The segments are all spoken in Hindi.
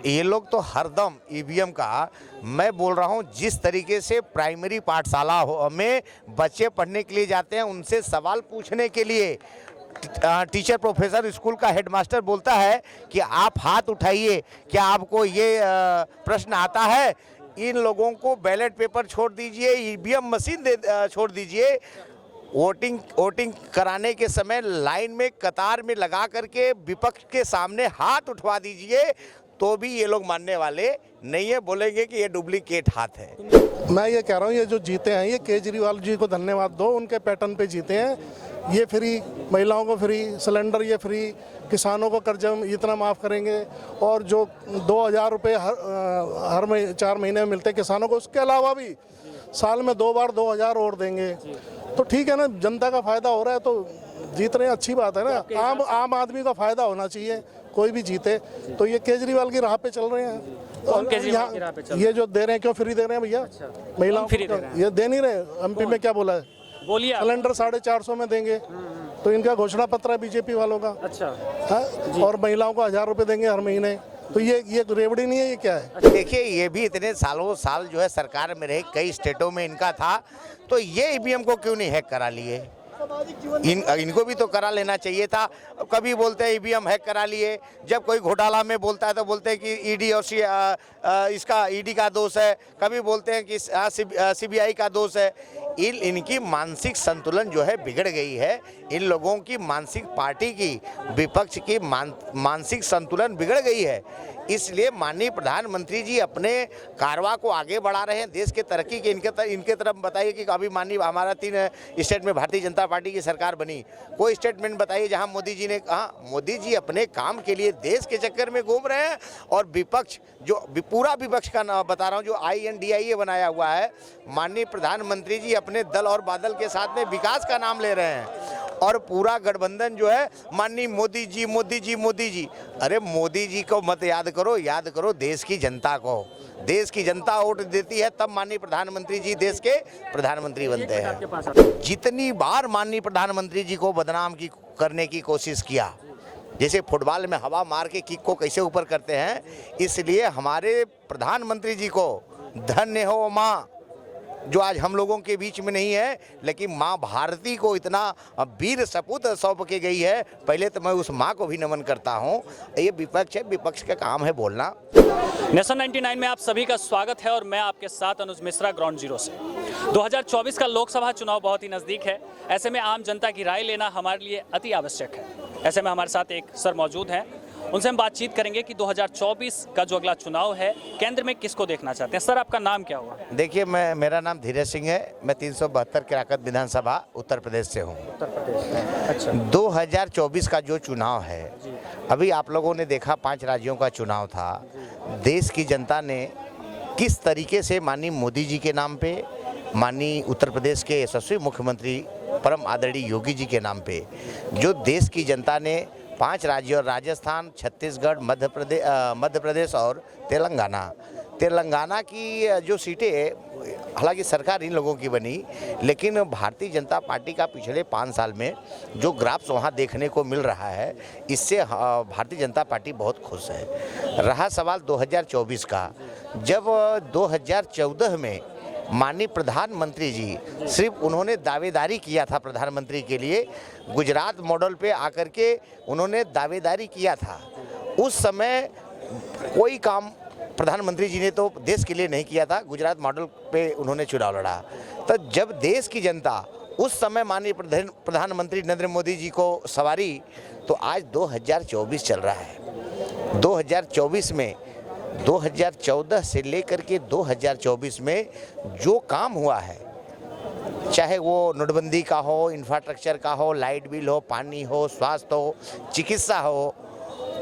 ये लोग तो हरदम ईवीएम का, मैं बोल रहा हूँ जिस तरीके से प्राइमरी पाठशाला में बच्चे पढ़ने के लिए जाते हैं, उनसे सवाल पूछने के लिए टीचर प्रोफेसर स्कूल का हेडमास्टर बोलता है कि आप हाथ उठाइए, क्या आपको ये प्रश्न आता है। इन लोगों को बैलेट पेपर छोड़ दीजिए, ईवीएम मशीन छोड़ दीजिए, वोटिंग कराने के समय लाइन में कतार में लगा करके विपक्ष के सामने हाथ उठवा दीजिए, तो भी ये लोग मानने वाले नहीं है, बोलेंगे कि ये डुप्लीकेट हाथ है। मैं ये कह रहा हूँ, ये जो जीते हैं, ये केजरीवाल जी को धन्यवाद दो, उनके पैटर्न पे जीते हैं। ये फ्री, महिलाओं को फ्री सिलेंडर, ये फ्री, किसानों को कर्जा इतना माफ़ करेंगे, और जो 2000 रुपये हर 4 महीने में मिलते हैं किसानों को, उसके अलावा भी साल में 2 बार 2000 और देंगे। तो ठीक है ना, जनता का फ़ायदा हो रहा है तो जीत रहे हैं, अच्छी बात है ना। आम आदमी का फ़ायदा होना चाहिए, कोई भी जीते। तो ये केजरीवाल की राह पे चल रहे हैं। और यहाँ ये जो दे रहे हैं, क्यों फ्री दे रहे हैं भैया? महिलाओं को ये दे नहीं रहे। एमपी में क्या बोला है? बोलिए। सिलेंडर 450 में देंगे, तो इनका घोषणा पत्र है बीजेपी वालों का। अच्छा है? और महिलाओं को 1000 रुपये देंगे हर महीने। तो ये रेवड़ी नहीं है, ये क्या है? देखिए, ये भी इतने सालों साल जो है सरकार में रहे, कई स्टेटों में इनका था, तो ये ईवीएम को क्यों नहीं हैक करा लिए? इनको भी तो करा लेना चाहिए था। कभी बोलते हैं ईवीएम हैक करा लिए, जब कोई घोटाला में बोलता है तो बोलते हैं कि ईडी और इसका ईडी का दोष है, कभी बोलते हैं कि सीबीआई का दोष है। इनकी मानसिक संतुलन जो है बिगड़ गई है। इन लोगों की मानसिक, पार्टी की, विपक्ष की मानसिक संतुलन बिगड़ गई है। इसलिए माननीय प्रधानमंत्री जी अपने कारवा को आगे बढ़ा रहे हैं, देश के तरक्की के इनके तरफ बताइए कि अभी माननीय हमारा 3 स्टेट में भारतीय जनता पार्टी की सरकार बनी, कोई स्टेटमेंट बताइए जहां मोदी जी ने कहा। मोदी जी अपने काम के लिए देश के चक्कर में घूम रहे हैं, और विपक्ष, जो पूरा विपक्ष का नाम बता रहा हूं, जो INDIA बनाया हुआ है, माननीय प्रधानमंत्री जी अपने दल और बादल के साथ में विकास का नाम ले रहे हैं, और पूरा गठबंधन जो है माननीय मोदी जी मोदी जी मोदी जी। अरे मोदी जी को मत याद करो, याद करो देश की जनता को। देश की जनता वोट देती है, तब माननीय प्रधानमंत्री जी देश के प्रधानमंत्री बनते हैं। जितनी बार माननीय प्रधानमंत्री जी को बदनाम करने की कोशिश किया, जैसे फुटबॉल में हवा मार के किक को कैसे ऊपर करते हैं, इसलिए हमारे प्रधानमंत्री जी को धन्य हो माँ, जो आज हम लोगों के बीच में नहीं है, लेकिन माँ भारती को इतना वीर सपूत सौंप के गई है। पहले तो मैं उस माँ को भी नमन करता हूँ। ये विपक्ष है, विपक्ष का काम है बोलना। नेशन 99 में आप सभी का स्वागत है, और मैं आपके साथ अनुज मिश्रा, ग्राउंड जीरो से। 2024 का लोकसभा चुनाव बहुत ही नज़दीक है। ऐसे में आम जनता की राय लेना हमारे लिए अति आवश्यक है। ऐसे में हमारे साथ एक सर मौजूद हैं, उनसे हम बातचीत करेंगे कि 2024 का जो अगला चुनाव है, केंद्र में किसको देखना चाहते हैं। सर, आपका नाम क्या हुआ? देखिए, मेरा नाम धीरज सिंह है। मैं 372 किराकत विधानसभा उत्तर प्रदेश से हूँ। उत्तर प्रदेश। अच्छा। 2024 का जो चुनाव है, अभी आप लोगों ने देखा 5 राज्यों का चुनाव था। देश की जनता ने किस तरीके से माननीय मोदी जी के नाम पे, माननीय उत्तर प्रदेश के यशस्वी मुख्यमंत्री परम आदरणीय योगी जी के नाम पे, जो देश की जनता ने 5 राज्यों, राजस्थान, छत्तीसगढ़, मध्य प्रदेश और तेलंगाना की जो सीटें, हालांकि सरकार इन लोगों की बनी, लेकिन भारतीय जनता पार्टी का पिछले 5 साल में जो ग्राफ्स वहाँ देखने को मिल रहा है, इससे भारतीय जनता पार्टी बहुत खुश है। रहा सवाल 2024 का, जब 2014 में माननीय प्रधानमंत्री जी सिर्फ उन्होंने दावेदारी किया था प्रधानमंत्री के लिए, गुजरात मॉडल पे आकर के उन्होंने दावेदारी किया था। उस समय कोई काम प्रधानमंत्री जी ने तो देश के लिए नहीं किया था, गुजरात मॉडल पे उन्होंने चुनाव लड़ा। तो जब देश की जनता उस समय माननीय प्रधानमंत्री नरेंद्र मोदी जी को सवारी, तो आज 2024 चल रहा है। 2024 में 2014 से लेकर के 2024 में जो काम हुआ है, चाहे वो नोटबंदी का हो, इंफ्रास्ट्रक्चर का हो, लाइट बिल हो, पानी हो, स्वास्थ्य हो, चिकित्सा हो,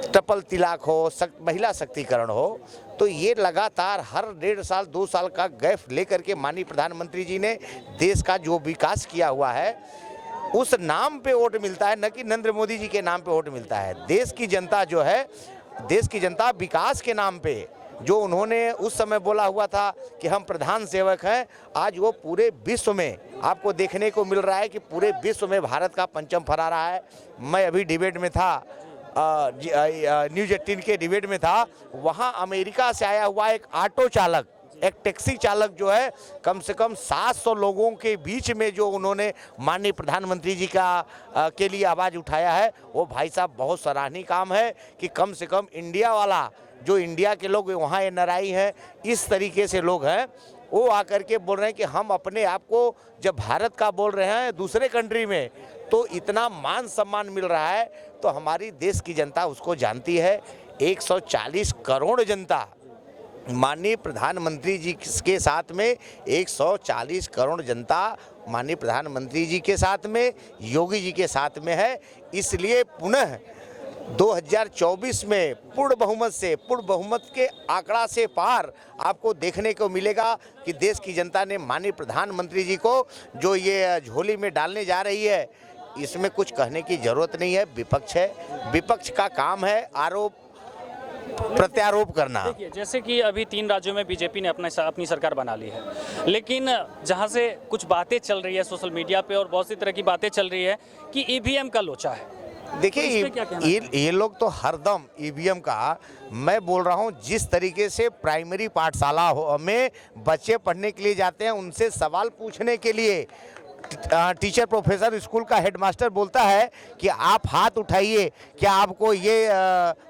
ट्रिपल तलाक हो, महिला शक्तिकरण हो, तो ये लगातार हर 1.5 साल 2 साल का गैप लेकर के माननीय प्रधानमंत्री जी ने देश का जो विकास किया हुआ है, उस नाम पे वोट मिलता है, न कि नरेंद्र मोदी जी के नाम पे वोट मिलता है। देश की जनता जो है, देश की जनता विकास के नाम पे जो उन्होंने उस समय बोला हुआ था कि हम प्रधान सेवक हैं, आज वो पूरे विश्व में आपको देखने को मिल रहा है कि पूरे विश्व में भारत का परचम फहरा रहा है। मैं अभी डिबेट में था, न्यूज़ 18 के डिबेट में था, वहाँ अमेरिका से आया हुआ एक ऑटो चालक, एक टैक्सी चालक जो है, कम से कम 700 लोगों के बीच में जो उन्होंने माननीय प्रधानमंत्री जी का के लिए आवाज़ उठाया है, वो भाई साहब बहुत सराहनीय काम है कि कम से कम इंडिया वाला, जो इंडिया के लोग वहाँ एनआरआई हैं, इस तरीके से लोग हैं, वो आकर के बोल रहे हैं कि हम अपने आप को जब भारत का बोल रहे हैं दूसरे कंट्री में, तो इतना मान सम्मान मिल रहा है, तो हमारी देश की जनता उसको जानती है। 140 करोड़ जनता माननीय प्रधानमंत्री जी के साथ में, 140 करोड़ जनता माननीय प्रधानमंत्री जी के साथ में, योगी जी के साथ में है। इसलिए पुनः 2024 में पूर्ण बहुमत से, पूर्ण बहुमत के आंकड़ा से पार आपको देखने को मिलेगा कि देश की जनता ने माननीय प्रधानमंत्री जी को जो ये झोली में डालने जा रही है, इसमें कुछ कहने की जरूरत नहीं है। विपक्ष है, विपक्ष का काम है आरोप प्रत्यारोप करना। देखिए, जैसे कि अभी 3 राज्यों में बीजेपी ने अपनी सरकार बना ली है, लेकिन जहां से कुछ बातें चल रही है सोशल मीडिया पे और बहुत सी तरह की बातें चल रही है कि ईवीएम का लोचा है। देखिए, ये लोग तो हरदम ईवीएम का, मैं बोल रहा हूँ, जिस तरीके से प्राइमरी पाठशाला में बच्चे पढ़ने के लिए जाते हैं, उनसे सवाल पूछने के लिए टीचर प्रोफेसर स्कूल का हेडमास्टर बोलता है कि आप हाथ उठाइए, क्या आपको ये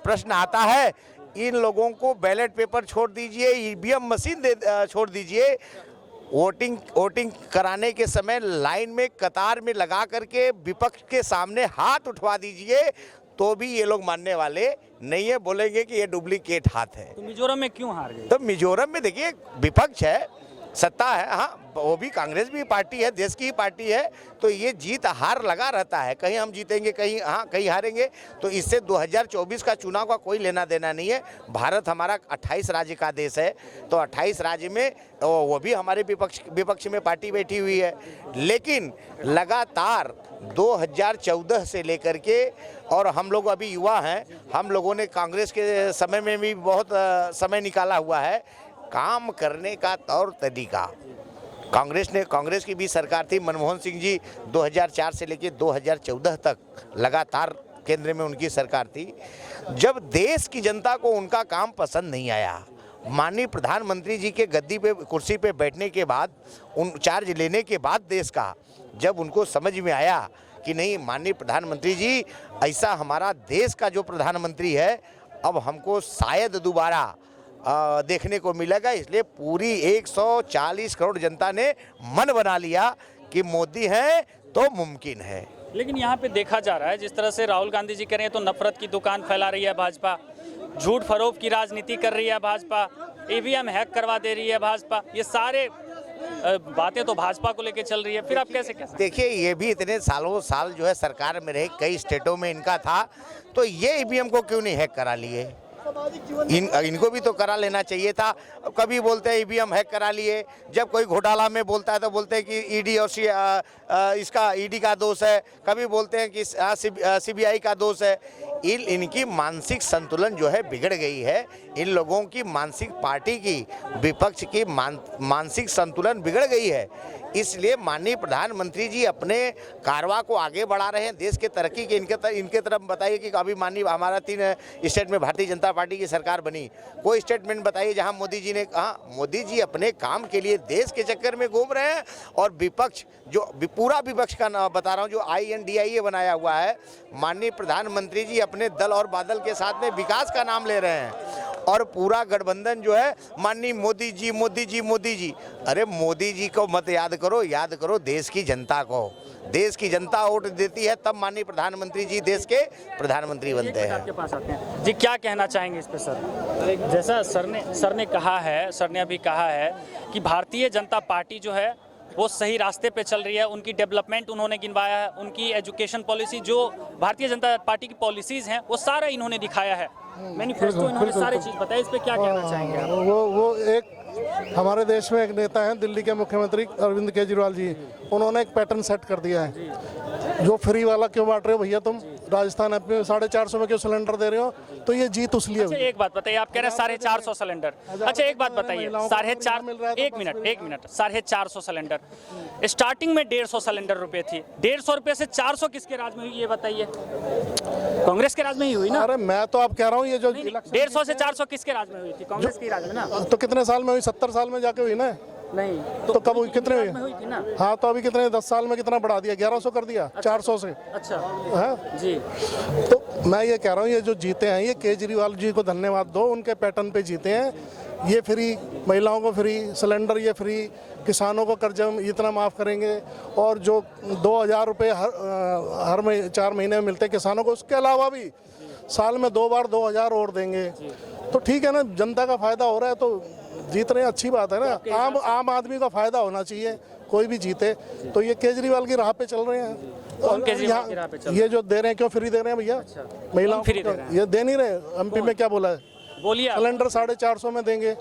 प्रश्न आता है। इन लोगों को बैलेट पेपर छोड़ दीजिए, ईवीएम मशीन छोड़ दीजिए, वोटिंग कराने के समय लाइन में कतार में लगा करके विपक्ष के सामने हाथ उठवा दीजिए, तो भी ये लोग मानने वाले नहीं है, बोलेंगे कि ये डुप्लीकेट हाथ है। तो मिजोरम में क्यों हार गए? तो मिजोरम में देखिए, विपक्ष है, सत्ता है, हाँ, वो भी कांग्रेस भी पार्टी है, देश की ही पार्टी है, तो ये जीत हार लगा रहता है, कहीं हम जीतेंगे, कहीं हाँ, कहीं हारेंगे। तो इससे 2024 का चुनाव का कोई लेना देना नहीं है। भारत हमारा 28 राज्य का देश है, तो 28 राज्य में वो भी हमारे विपक्ष में पार्टी बैठी हुई है, लेकिन लगातार 2014 से लेकर के, और हम लोग अभी युवा हैं, हम लोगों ने कांग्रेस के समय में भी बहुत समय निकाला हुआ है, काम करने का तौर तरीका। कांग्रेस की भी सरकार थी, मनमोहन सिंह जी 2004 से लेकर 2014 तक लगातार केंद्र में उनकी सरकार थी। जब देश की जनता को उनका काम पसंद नहीं आया, माननीय प्रधानमंत्री जी के गद्दी पे, कुर्सी पे बैठने के बाद, उन चार्ज लेने के बाद देश का, जब उनको समझ में आया कि नहीं, माननीय प्रधानमंत्री जी ऐसा हमारा देश का जो प्रधानमंत्री है, अब हमको शायद दोबारा देखने को मिलेगा, इसलिए पूरी 140 करोड़ जनता ने मन बना लिया कि मोदी है तो मुमकिन है। लेकिन यहाँ पे देखा जा रहा है, जिस तरह से राहुल गांधी जी कह रहे हैं, तो नफरत की दुकान फैला रही है भाजपा, झूठ फरोब की राजनीति कर रही है भाजपा, ईवीएम हैक करवा दे रही है भाजपा, ये सारे बातें तो भाजपा को लेके चल रही है। फिर आप कैसे कह सकते हैं? देखिए, ये भी इतने सालों साल जो है सरकार में रहे, कई स्टेटों में इनका था, तो ये ईवीएम को क्यों नहीं हैक करा लिए? इनको भी तो करा लेना चाहिए था। कभी बोलते हैं ईवीएम हैक करा लिए, जब कोई घोटाला में बोलता है तो बोलते हैं कि ईडी और इसका ईडी का दोष है, कभी बोलते हैं कि सीबीआई का दोष है। इनकी मानसिक संतुलन जो है बिगड़ गई है, इन लोगों की मानसिक, पार्टी की, विपक्ष की मानसिक संतुलन बिगड़ गई है। इसलिए माननीय प्रधानमंत्री जी अपने कारवा को आगे बढ़ा रहे हैं, देश के तरक्की के इनके तरफ बताइए कि अभी माननीय हमारा 3 स्टेट में भारतीय जनता पार्टी की सरकार बनी, कोई स्टेटमेंट बताइए जहां मोदी जी ने कहा। मोदी जी अपने काम के लिए देश के चक्कर में घूम रहे हैं, और विपक्ष, जो पूरा विपक्ष का नाम बता रहा हूं, जो INDIA बनाया हुआ है, माननीय प्रधानमंत्री जी अपने दल और बादल के साथ में विकास का नाम ले रहे हैं, और पूरा गठबंधन जो है माननीय मोदी जी मोदी जी मोदी जी। अरे मोदी जी को मत याद करो, याद करो देश की जनता को। देश की जनता वोट देती है, तब माननीय प्रधानमंत्री जी देश के प्रधानमंत्री बनते हैं। आपके पास आते हैं जी, क्या कहना चाहेंगे इस पे सर? जैसा सर ने कहा है, सर ने अभी कहा है कि भारतीय जनता पार्टी जो है वो सही रास्ते पे चल रही है, उनकी डेवलपमेंट उन्होंने गिनवाया है, उनकी एजुकेशन पॉलिसी, जो भारतीय जनता पार्टी की पॉलिसीज़ हैं, वो सारा इन्होंने दिखाया है, मैनिफेस्टो इन्होंने सारी चीज़ बताई। इस पे क्या कहना चाहेंगे आप? वो एक हमारे देश में एक नेता हैं, दिल्ली के मुख्यमंत्री अरविंद केजरीवाल जी, उन्होंने एक पैटर्न सेट कर दिया है। जो फ्री वाला क्यों बांट रहे हो भैया तुम, राजस्थान आप 450 में क्यों सिलेंडर दे रहे हो, तो ये जीत उस लिए अच्छा हुई। एक बात बताइए, आप कह रहे हैं 450 सिलेंडर। अच्छा एक बात बताइए, महिलाओं को मिल रहा है तो एक मिनट 450 सिलेंडर, स्टार्टिंग में 150 सिलेंडर रुपए थी, 150 रुपए से 400 किसके राज में हुई ये बताइए? कांग्रेस के राज में ही हुई ना? अरे मैं तो आप कह रहा हूँ ये जो 150 से 400 किसके राज में हुई थी? कांग्रेस के राज में ना? तो कितने साल में हुई? 70 साल में जाके हुई ना। नहीं तो कब हुई, कितने में हुई? हुई थी ना? हाँ तो अभी कितने 10 साल में कितना बढ़ा दिया? 1100 कर दिया, 400 से। अच्छा हाँ जी, तो मैं ये कह रहा हूँ ये जो जीते हैं ये केजरीवाल जी को धन्यवाद दो, उनके पैटर्न पे जीते हैं। ये फ्री, महिलाओं को फ्री सिलेंडर, ये फ्री, किसानों को कर्ज इतना माफ़ करेंगे, और जो 2000 रुपये हर 4 महीने में मिलते हैं किसानों को, उसके अलावा भी साल में 2 बार 2000 और देंगे। तो ठीक है ना, जनता का फायदा हो रहा है तो जीत रहे हैं, अच्छी बात है ना। आम आदमी का फायदा होना चाहिए, कोई भी जीते। तो ये केजरीवाल की राह पे चल रहे हैं। कौन केजरीवाल की राह पे चल रहे ये जो दे रहे हैं क्यों फ्री दे रहे हैं भैया? महिलाओं फ्री दे को रहे हैं? ये दे नहीं रहे। एमपी में क्या बोला है? बोलिए आप। सिलेंडर 450 में देंगे,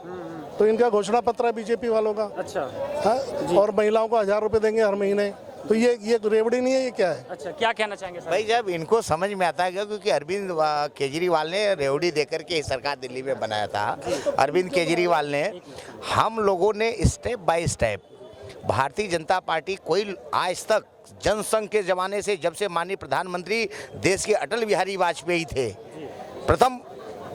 तो इनका घोषणा पत्र है बीजेपी वालों का। अच्छा हाँ? और महिलाओं को 1000 रुपये देंगे हर महीने। तो ये रेवड़ी नहीं है, ये क्या है? अच्छा क्या कहना चाहेंगे सर? भाई जब इनको समझ में आता है क्योंकि अरविंद केजरीवाल ने रेवड़ी देकर के सरकार दिल्ली में बनाया था। अरविंद केजरीवाल ने, हम लोगों ने step by step Bharatiya Janata party कोई आज तक जनसंघ के ज़माने से, जब से माननीय प्रधानमंत्री देश के अटल बिहारी वाजपेयी थे, प्रथम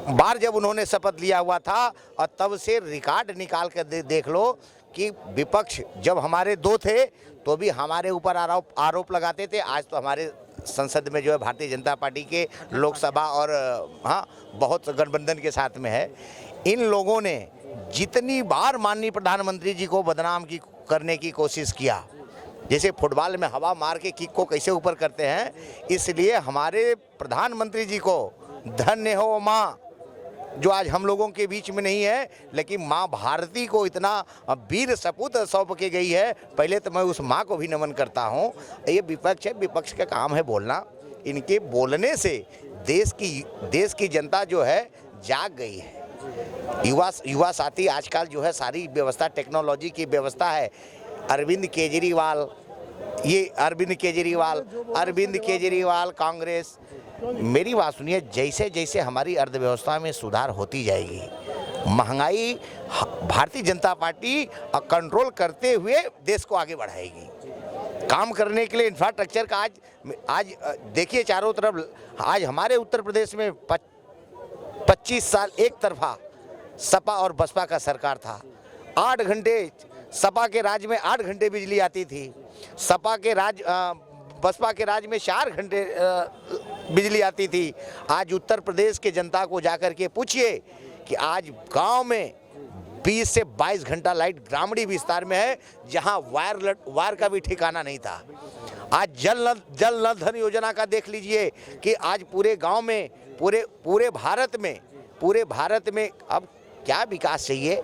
बार जब उन्होंने शपथ लिया हुआ था, और तब से रिकॉर्ड निकाल कर देख लो कि विपक्ष जब हमारे 2 थे तो भी हमारे ऊपर आरोप लगाते थे। आज तो हमारे संसद में जो है भारतीय जनता पार्टी के लोकसभा और हाँ बहुत गठबंधन के साथ में है। इन लोगों ने जितनी बार माननीय प्रधानमंत्री जी को बदनाम करने की कोशिश किया, जैसे फुटबॉल में हवा मार के किक को कैसे ऊपर करते हैं, इसलिए हमारे प्रधानमंत्री जी को धन्य हो माँ, जो आज हम लोगों के बीच में नहीं है, लेकिन माँ भारती को इतना वीर सपूत सौंप के गई है। पहले तो मैं उस माँ को भी नमन करता हूँ। ये विपक्ष है, विपक्ष का काम है बोलना। इनके बोलने से देश की जनता जो है जाग गई है। युवा साथी आजकल जो है सारी व्यवस्था, टेक्नोलॉजी की व्यवस्था है। अरविंद केजरीवाल कांग्रेस, मेरी बात सुनिए, जैसे जैसे हमारी अर्थव्यवस्था में सुधार होती जाएगी, महंगाई भारतीय जनता पार्टी कंट्रोल करते हुए देश को आगे बढ़ाएगी। काम करने के लिए इंफ्रास्ट्रक्चर का आज देखिए चारों तरफ, आज हमारे उत्तर प्रदेश में 25 साल एक तरफा सपा और बसपा का सरकार था। 8 घंटे सपा के राज में 8 घंटे बिजली आती थी, बसपा के राज में 4 घंटे बिजली आती थी। आज उत्तर प्रदेश के जनता को जाकर के पूछिए कि आज गांव में 20 से 22 घंटा लाइट ग्रामीण विस्तार में है, जहां वायर का भी ठिकाना नहीं था। आज जल नल धन योजना का देख लीजिए कि आज पूरे गांव में, पूरे भारत में अब क्या विकास चाहिए।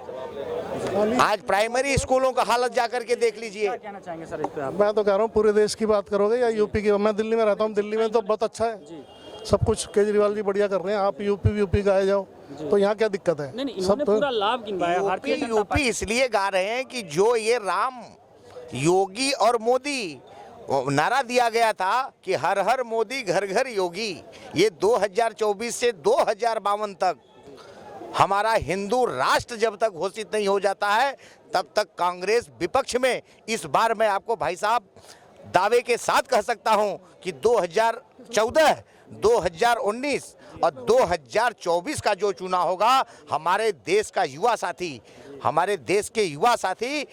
आज प्राइमरी स्कूलों का हालत जाकर के देख लीजिए। क्या कहना चाहेंगे सर इस पे आप? मैं तो कह रहा हूँ पूरे देश की बात करोगे या यूपी की? मैं दिल्ली में रहता हूँ, दिल्ली में तो बहुत अच्छा है, सब कुछ केजरीवाल जी बढ़िया कर रहे हैं। आप यूपी का आ जाओ तो यहाँ क्या दिक्कत है? नहीं, इन्होंने पूरा लाभ गिनवाया भारतीय जनता यूपी पार्टी। इसलिए गा रहे हैं कि जो ये राम, योगी और मोदी नारा दिया गया था कि हर हर मोदी घर घर योगी, ये 2024 से 2052 तक हमारा हिंदू राष्ट्र जब तक घोषित नहीं हो जाता है तब तक कांग्रेस विपक्ष में। इस बार मैं आपको भाई साहब दावे के साथ कह सकता हूं कि 2014, 2019 और 2024 का जो चुनाव होगा, हमारे देश के युवा साथी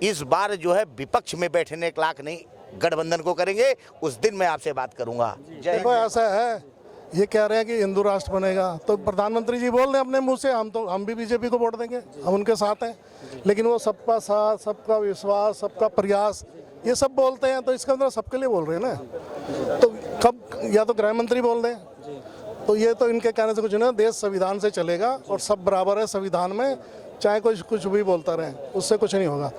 इस बार जो है विपक्ष में बैठने के लायक नहीं, गठबंधन को करेंगे। उस दिन मैं आपसे बात करूंगा। देखो ऐसा है, ये कह रहे हैं कि हिंदू राष्ट्र बनेगा, तो प्रधानमंत्री जी बोल रहे हैं अपने मुंह से हम भी बीजेपी को वोट देंगे, हम उनके साथ हैं। लेकिन वो सबका साथ, सबका विश्वास, सबका प्रयास, ये सब बोलते हैं, तो इसका मतलब सबके लिए बोल रहे हैं ना। तो कब या तो गृह मंत्री बोल दें, तो ये तो इनके कहने से कुछ नहीं। देश संविधान से चलेगा और सब बराबर है संविधान में, चाहे कोई कुछ भी बोलता रहे, उससे कुछ नहीं होगा।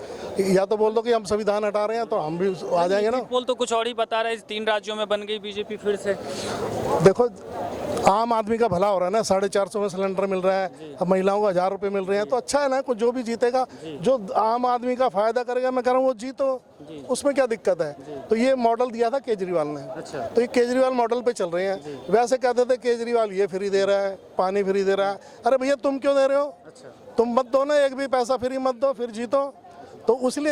या तो बोल दो कि हम संविधान हटा रहे हैं तो हम भी आ जाएंगे ना। पोल तो कुछ और ही बता रहे हैं, 3 राज्यों में बन गई बीजेपी फिर से। देखो आम आदमी का भला हो रहा है ना, 450 में सिलेंडर मिल रहा है, अब महिलाओं को 1000 रुपये मिल रहे हैं, तो अच्छा है ना। कुछ जो भी जीतेगा, जो आम आदमी का फायदा करेगा, मैं कह रहा हूँ वो जीतो, उसमें क्या दिक्कत है। तो ये मॉडल दिया था केजरीवाल ने, तो ये केजरीवाल मॉडल पे चल रहे हैं। वैसे कहते थे केजरीवाल ये फ्री दे रहा है, पानी फ्री दे रहा है, अरे भैया तुम क्यों दे रहे हो, तुम मत दो ना, एक भी पैसा फ्री मत दो, फिर जीतो। तो उसलिए